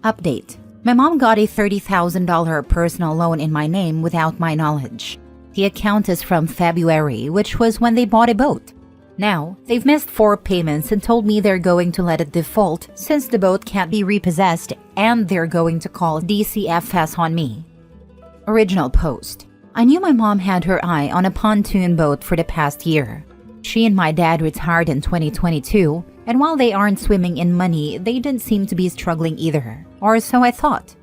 Update. My mom got a $30,000 personal loan in my name without my knowledge. The account is from February, which was when they bought a boat. Now, they've missed 4 payments and told me they're going to let it default since the boat can't be repossessed, and they're going to call DCFS on me. Original post. I knew my mom had her eye on a pontoon boat for the past year. She and my dad retired in 2022, and while they aren't swimming in money, they didn't seem to be struggling either, or so I thought.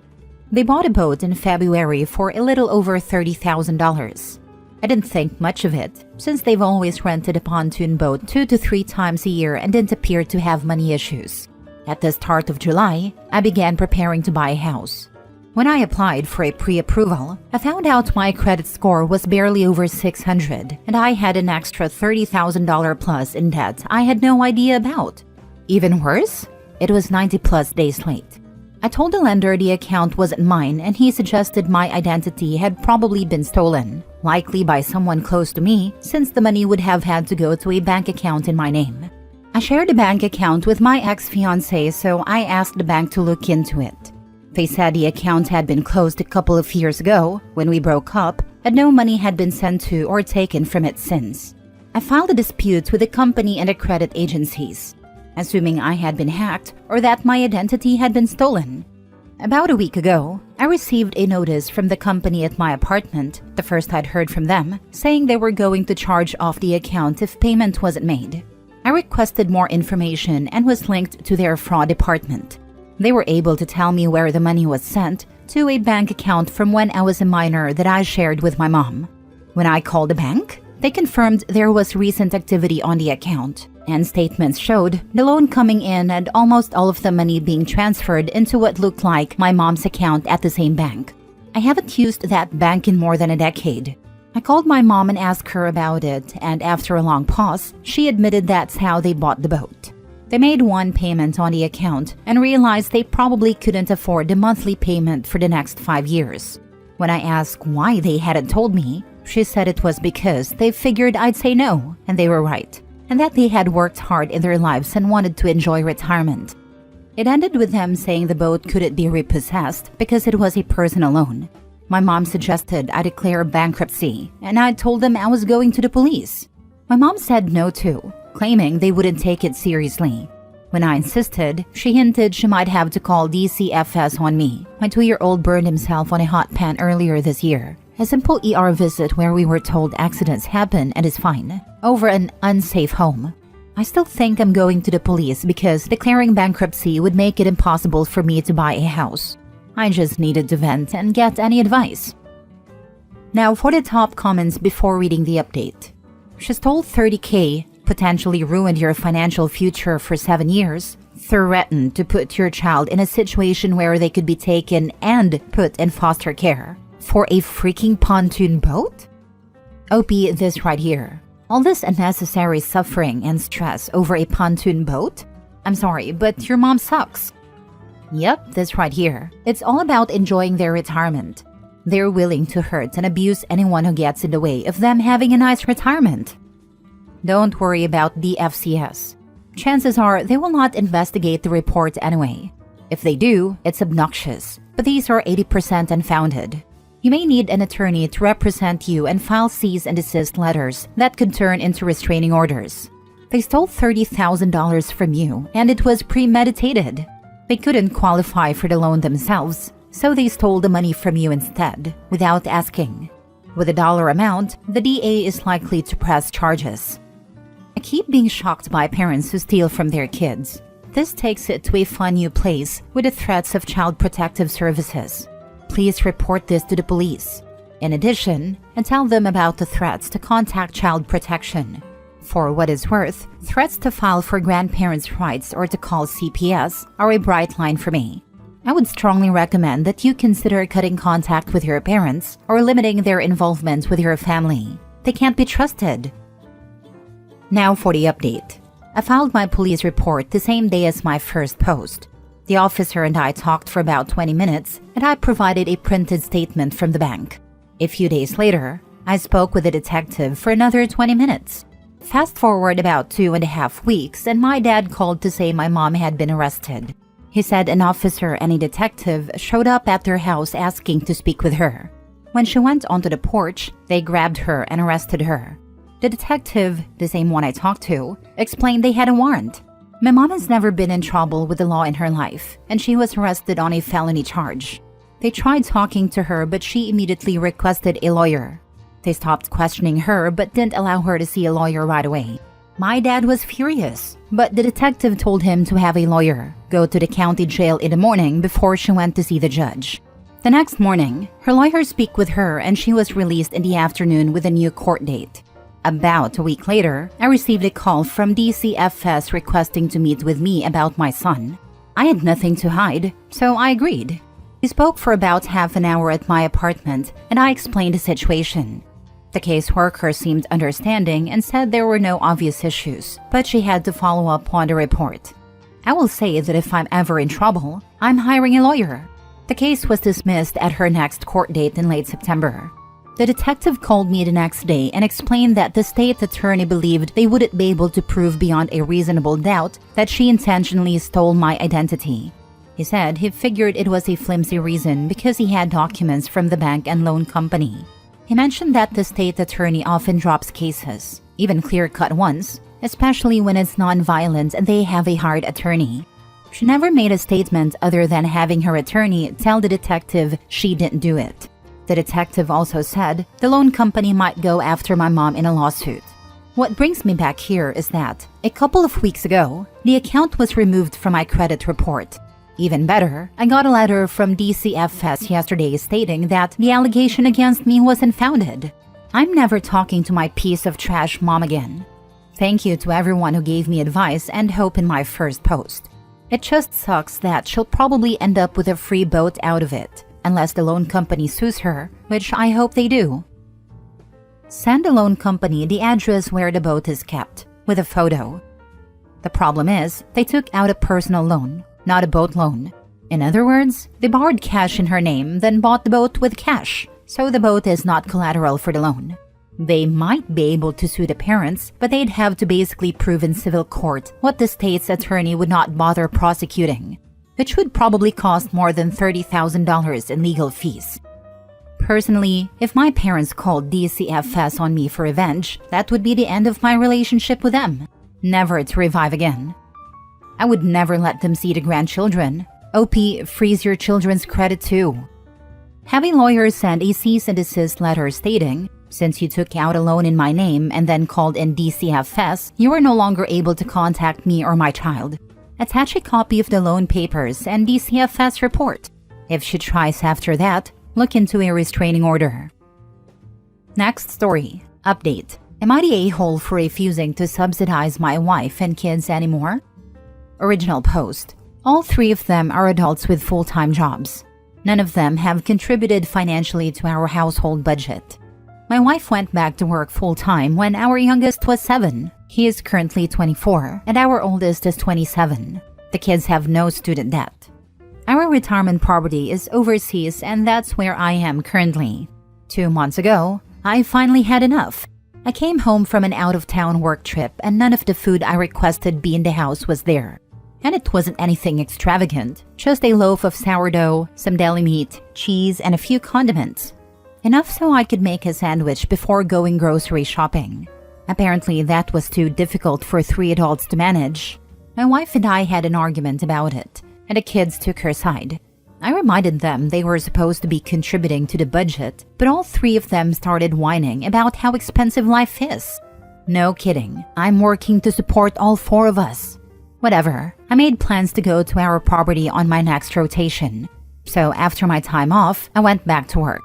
They bought a boat in February for a little over $30,000. I didn't think much of it, since they've always rented a pontoon boat 2 to 3 times a year and didn't appear to have money issues. At the start of July, I began preparing to buy a house. When I applied for a pre-approval, I found out my credit score was barely over 600, and I had an extra $30,000 plus in debt I had no idea about. Even worse, it was 90 plus days late. I told the lender the account wasn't mine, and he suggested my identity had probably been stolen, likely by someone close to me, since the money would have had to go to a bank account in my name. I shared a bank account with my ex-fiancé, so I asked the bank to look into it. They said the account had been closed a couple of years ago, when we broke up, and no money had been sent to or taken from it since. I filed a dispute with the company and the credit agencies, assuming I had been hacked or that my identity had been stolen. About a week ago, I received a notice from the company at my apartment, the first I'd heard from them, saying they were going to charge off the account if payment wasn't made. I requested more information and was linked to their fraud department. They were able to tell me where the money was sent to a bank account from when I was a minor that I shared with my mom. When I called the bank, they confirmed there was recent activity on the account, and statements showed the loan coming in and almost all of the money being transferred into what looked like my mom's account at the same bank. I haven't used that bank in more than a decade. I called my mom and asked her about it, and after a long pause, she admitted that's how they bought the boat. They made 1 payment on the account and realized they probably couldn't afford the monthly payment for the next 5 years. When I asked why they hadn't told me, she said it was because they figured I'd say no, and they were right, and that they had worked hard in their lives and wanted to enjoy retirement. It ended with them saying the boat couldn't be repossessed because it was a personal loan. My mom suggested I declare bankruptcy, and I told them I was going to the police. My mom said no too, claiming they wouldn't take it seriously. When I insisted, she hinted she might have to call DCFS on me. My 2-year-old burned himself on a hot pan earlier this year. A simple ER visit where we were told accidents happen and is fine, over an unsafe home. I still think I'm going to the police because declaring bankruptcy would make it impossible for me to buy a house. I just needed to vent and get any advice. Now for the top comments before reading the update. She stole $30K, potentially ruined your financial future for 7 years, threatened to put your child in a situation where they could be taken and put in foster care for a freaking pontoon boat? OP, this right here. All this unnecessary suffering and stress over a pontoon boat? I'm sorry, but your mom sucks. Yep, this right here. It's all about enjoying their retirement. They're willing to hurt and abuse anyone who gets in the way of them having a nice retirement. Don't worry about the FCS. Chances are they will not investigate the report anyway. If they do, it's obnoxious, but these are 80% unfounded. You may need an attorney to represent you and file cease and desist letters that could turn into restraining orders. They stole $30,000 from you, and it was premeditated. They couldn't qualify for the loan themselves, so they stole the money from you instead, without asking. With a dollar amount, the DA is likely to press charges. I keep being shocked by parents who steal from their kids. This takes it to a fun new place with the threats of Child Protective Services. Please report this to the police. In addition, and tell them about the threats to contact Child Protection. For what is worth, threats to file for grandparents' rights or to call CPS are a bright line for me. I would strongly recommend that you consider cutting contact with your parents or limiting their involvement with your family. They can't be trusted. Now for the update. I filed my police report the same day as my first post. The officer and I talked for about 20 minutes, and I provided a printed statement from the bank. A few days later, I spoke with a detective for another 20 minutes. Fast forward about 2.5 weeks, and my dad called to say my mom had been arrested. He said an officer and a detective showed up at their house asking to speak with her. When she went onto the porch, they grabbed her and arrested her. The detective, the same one I talked to, explained they had a warrant. My mom has never been in trouble with the law in her life, and she was arrested on a felony charge. They tried talking to her, but she immediately requested a lawyer. They stopped questioning her, but didn't allow her to see a lawyer right away. My dad was furious, but the detective told him to have a lawyer go to the county jail in the morning before she went to see the judge. The next morning, her lawyer spoke with her and she was released in the afternoon with a new court date. About a week later, I received a call from DCFS requesting to meet with me about my son. I had nothing to hide, so I agreed. He spoke for about half an hour at my apartment and I explained the situation. The caseworker seemed understanding and said there were no obvious issues, but she had to follow up on the report. I will say that if I'm ever in trouble, I'm hiring a lawyer. The case was dismissed at her next court date in late September. The detective called me the next day and explained that the state attorney believed they wouldn't be able to prove beyond a reasonable doubt that she intentionally stole my identity. He said he figured it was a flimsy reason because he had documents from the bank and loan company. He mentioned that the state attorney often drops cases, even clear-cut ones, especially when it's non-violent and they have a hired attorney. She never made a statement other than having her attorney tell the detective she didn't do it. The detective also said the loan company might go after my mom in a lawsuit. What brings me back here is that, a couple of weeks ago, the account was removed from my credit report. Even better, I got a letter from DCFS yesterday stating that the allegation against me was unfounded. I'm never talking to my piece of trash mom again. Thank you to everyone who gave me advice and hope in my first post. It just sucks that she'll probably end up with a free boat out of it, unless the loan company sues her, which I hope they do. Send the loan company the address where the boat is kept, with a photo. The problem is, they took out a personal loan, not a boat loan. In other words, they borrowed cash in her name, then bought the boat with cash, so the boat is not collateral for the loan. They might be able to sue the parents, but they'd have to basically prove in civil court what the state's attorney would not bother prosecuting, which would probably cost more than $30,000 in legal fees. Personally, if my parents called DCFS on me for revenge, that would be the end of my relationship with them, never to revive again. I would never let them see the grandchildren. OP, freeze your children's credit too. Have a lawyer send a cease and desist letter stating, since you took out a loan in my name and then called in DCFS, you are no longer able to contact me or my child. Attach a copy of the loan papers and DCFS report. If she tries after that, look into a restraining order. Next story. Update. Am I the a-hole for refusing to subsidize my wife and kids anymore? Original post. All three of them are adults with full-time jobs. None of them have contributed financially to our household budget. My wife went back to work full-time when our youngest was 7. He is currently 24, and our oldest is 27. The kids have no student debt. Our retirement property is overseas, and that's where I am currently. 2 months ago, I finally had enough. I came home from an out-of-town work trip, and none of the food I requested be in the house was there. And it wasn't anything extravagant, just a loaf of sourdough, some deli meat, cheese, and a few condiments. Enough so I could make a sandwich before going grocery shopping. Apparently, that was too difficult for 3 adults to manage. My wife and I had an argument about it, and the kids took her side. I reminded them they were supposed to be contributing to the budget, but all 3 of them started whining about how expensive life is. No kidding, I'm working to support all 4 of us. Whatever, I made plans to go to our property on my next rotation. So after my time off, I went back to work.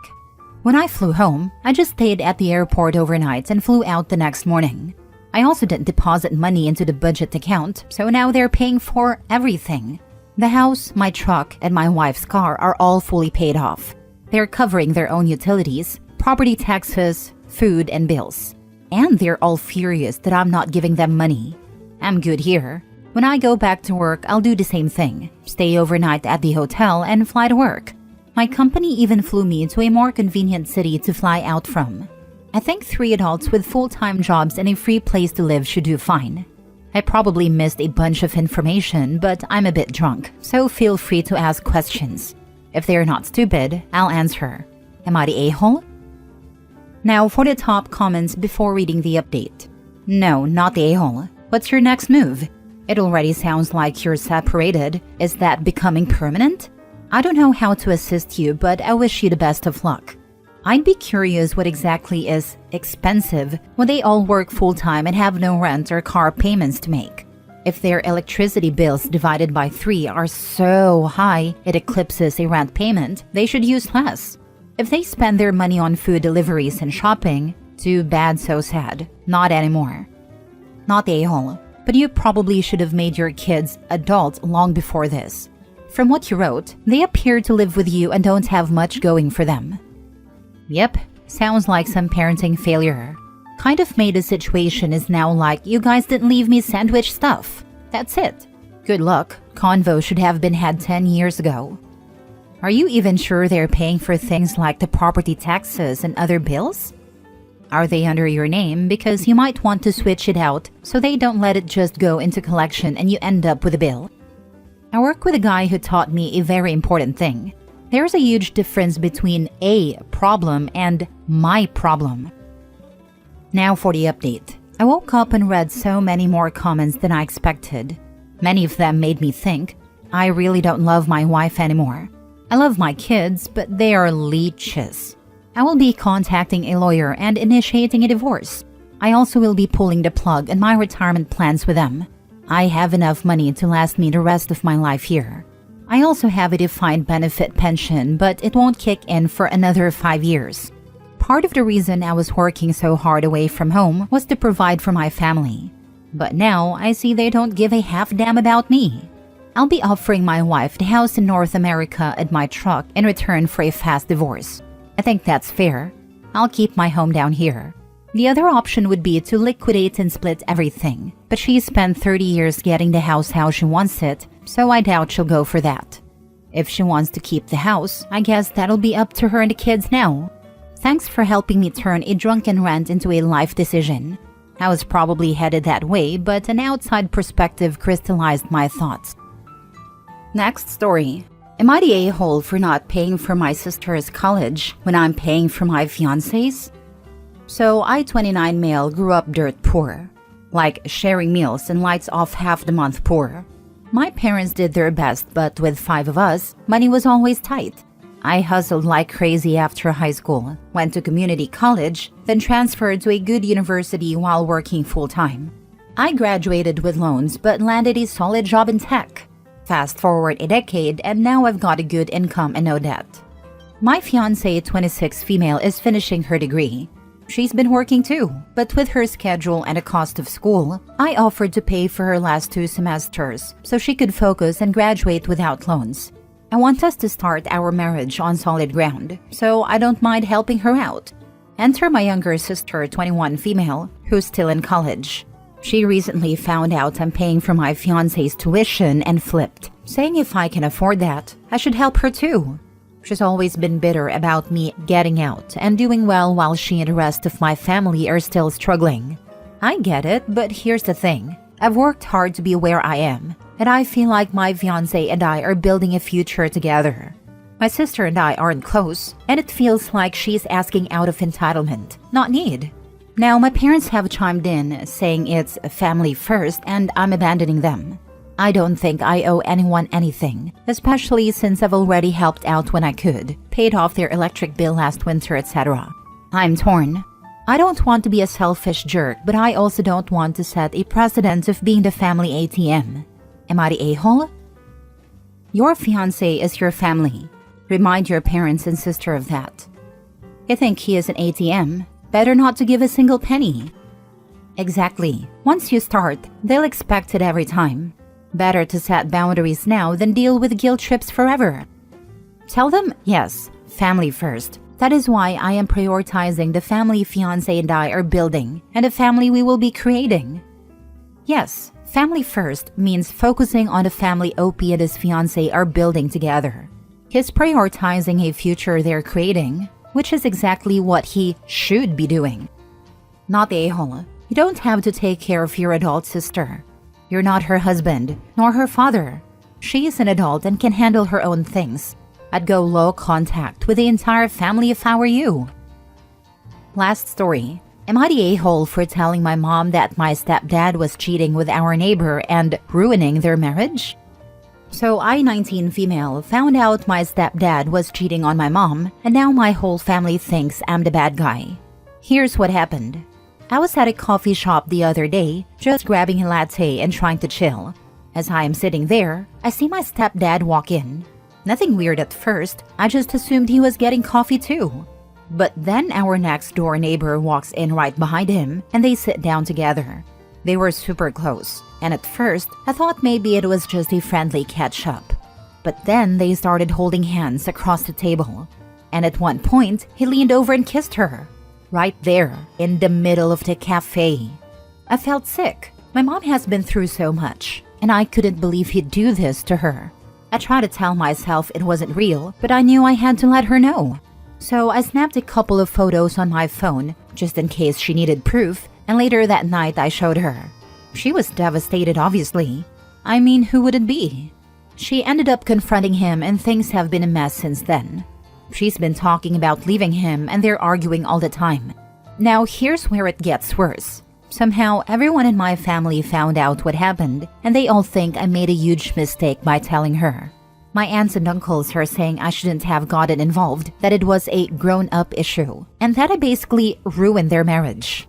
When I flew home, I just stayed at the airport overnight and flew out the next morning. I also didn't deposit money into the budget account, so now they're paying for everything. The house, my truck, and my wife's car are all fully paid off. They're covering their own utilities, property taxes, food, and bills. And they're all furious that I'm not giving them money. I'm good here. When I go back to work, I'll do the same thing. Stay overnight at the hotel and fly to work. My company even flew me to a more convenient city to fly out from. I think 3 adults with full-time jobs and a free place to live should do fine. I probably missed a bunch of information, but I'm a bit drunk, so feel free to ask questions. If they're not stupid, I'll answer. Am I the a-hole? Now for the top comments before reading the update. No, not the a-hole. What's your next move? It already sounds like you're separated. Is that becoming permanent? I don't know how to assist you, but I wish you the best of luck. I'd be curious what exactly is expensive when they all work full-time and have no rent or car payments to make. If their electricity bills divided by 3 are so high it eclipses a rent payment, they should use less. If they spend their money on food deliveries and shopping, too bad, so sad. Not anymore. Not the a-hole, but you probably should have made your kids adults long before this. From what you wrote, they appear to live with you and don't have much going for them. Yep, sounds like some parenting failure. Kind of made the situation is now like you guys didn't leave me sandwich stuff. That's it. Good luck. Convo should have been had 10 years ago. Are you even sure they're paying for things like the property taxes and other bills? Are they under your name? Because you might want to switch it out so they don't let it just go into collection and you end up with a bill. I work with a guy who taught me a very important thing. There's a huge difference between a problem and my problem. Now for the update. I woke up and read so many more comments than I expected. Many of them made me think, I really don't love my wife anymore. I love my kids, but they are leeches. I will be contacting a lawyer and initiating a divorce. I also will be pulling the plug on my retirement plans with them. I have enough money to last me the rest of my life here. I also have a defined benefit pension, but it won't kick in for another 5 years. Part of the reason I was working so hard away from home was to provide for my family. But now I see they don't give a half damn about me. I'll be offering my wife the house in North America and my truck in return for a fast divorce. I think that's fair. I'll keep my home down here. The other option would be to liquidate and split everything, but she spent 30 years getting the house how she wants it, so I doubt she'll go for that. If she wants to keep the house, I guess that'll be up to her and the kids now. Thanks for helping me turn a drunken rant into a life decision. I was probably headed that way, but an outside perspective crystallized my thoughts. Next story. Am I the a-hole for not paying for my sister's college when I'm paying for my fiancé's? So I, 29 male, grew up dirt poor. Like sharing meals and lights off half the month poor. My parents did their best, but with 5 of us, money was always tight. I hustled like crazy after high school, went to community college, then transferred to a good university while working full-time. I graduated with loans but landed a solid job in tech. Fast forward a decade and now I've got a good income and no debt. My fiancée, 26 female, is finishing her degree. She's been working too, but with her schedule and the cost of school, I offered to pay for her last 2 semesters so she could focus and graduate without loans. I want us to start our marriage on solid ground, so I don't mind helping her out. Enter my younger sister, 21 female, who's still in college. She recently found out I'm paying for my fiancé's tuition and flipped, saying if I can afford that, I should help her too. She's always been bitter about me getting out and doing well while she and the rest of my family are still struggling. I get it, but here's the thing. I've worked hard to be where I am, and I feel like my fiancé and I are building a future together. My sister and I aren't close, and it feels like she's asking out of entitlement, not need. Now my parents have chimed in, saying it's family first and I'm abandoning them. I don't think I owe anyone anything, especially since I've already helped out when I could, paid off their electric bill last winter, etc. I'm torn. I don't want to be a selfish jerk, but I also don't want to set a precedent of being the family ATM. Am I the a-hole? Your fiancé is your family. Remind your parents and sister of that. You think he is an ATM? Better not to give a single penny. Exactly. Once you start, they'll expect it every time. Better to set boundaries now than deal with guilt trips forever. Tell them, yes, family first. That is why I am prioritizing the family fiancé and I are building and the family we will be creating. Yes, family first means focusing on the family OP and his fiancé are building together. He's prioritizing a future they're creating, which is exactly what he should be doing. Not the a-hole. You don't have to take care of your adult sister. You're not her husband, nor her father. She is an adult and can handle her own things. I'd go low contact with the entire family if I were you. Last story. Am I the a-hole for telling my mom that my stepdad was cheating with our neighbor and ruining their marriage? So I, 19 female, found out my stepdad was cheating on my mom, and now my whole family thinks I'm the bad guy. Here's what happened. I was at a coffee shop the other day, just grabbing a latte and trying to chill. As I am sitting there, I see my stepdad walk in. Nothing weird at first, I just assumed he was getting coffee too. But then our next door neighbor walks in right behind him and they sit down together. They were super close, and at first I thought maybe it was just a friendly catch-up. But then they started holding hands across the table. And at one point, he leaned over and kissed her. Right there, in the middle of the cafe. I felt sick. My mom has been through so much, and I couldn't believe he'd do this to her. I tried to tell myself it wasn't real, but I knew I had to let her know. So I snapped a couple of photos on my phone, just in case she needed proof, and later that night I showed her. She was devastated, obviously. I mean, who would it be? She ended up confronting him and things have been a mess since then. She's been talking about leaving him and they're arguing all the time. Now here's where it gets worse. Somehow everyone in my family found out what happened and they all think I made a huge mistake by telling her. My aunts and uncles are saying I shouldn't have gotten involved, that it was a grown-up issue, and that I basically ruined their marriage.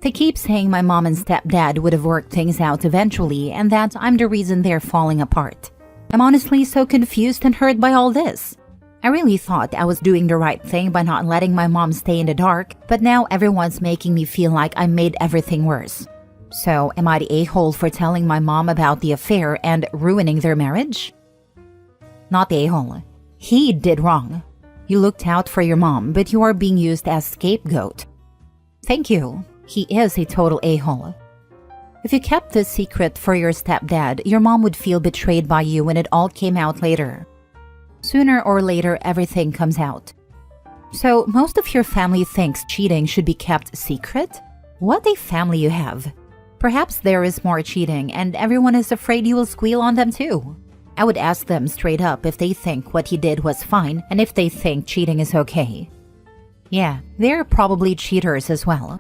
They keep saying my mom and stepdad would have worked things out eventually and that I'm the reason they're falling apart. I'm honestly so confused and hurt by all this. I really thought I was doing the right thing by not letting my mom stay in the dark, but now everyone's making me feel like I made everything worse. So, am I the a-hole for telling my mom about the affair and ruining their marriage? Not the a-hole. He did wrong. You looked out for your mom, but you are being used as scapegoat. Thank you. He is a total a-hole. If you kept this secret for your stepdad, your mom would feel betrayed by you when it all came out later. Sooner or later, everything comes out. So, most of your family thinks cheating should be kept secret? What a family you have. Perhaps there is more cheating and everyone is afraid you will squeal on them too. I would ask them straight up if they think what he did was fine and if they think cheating is okay. Yeah, they're probably cheaters as well.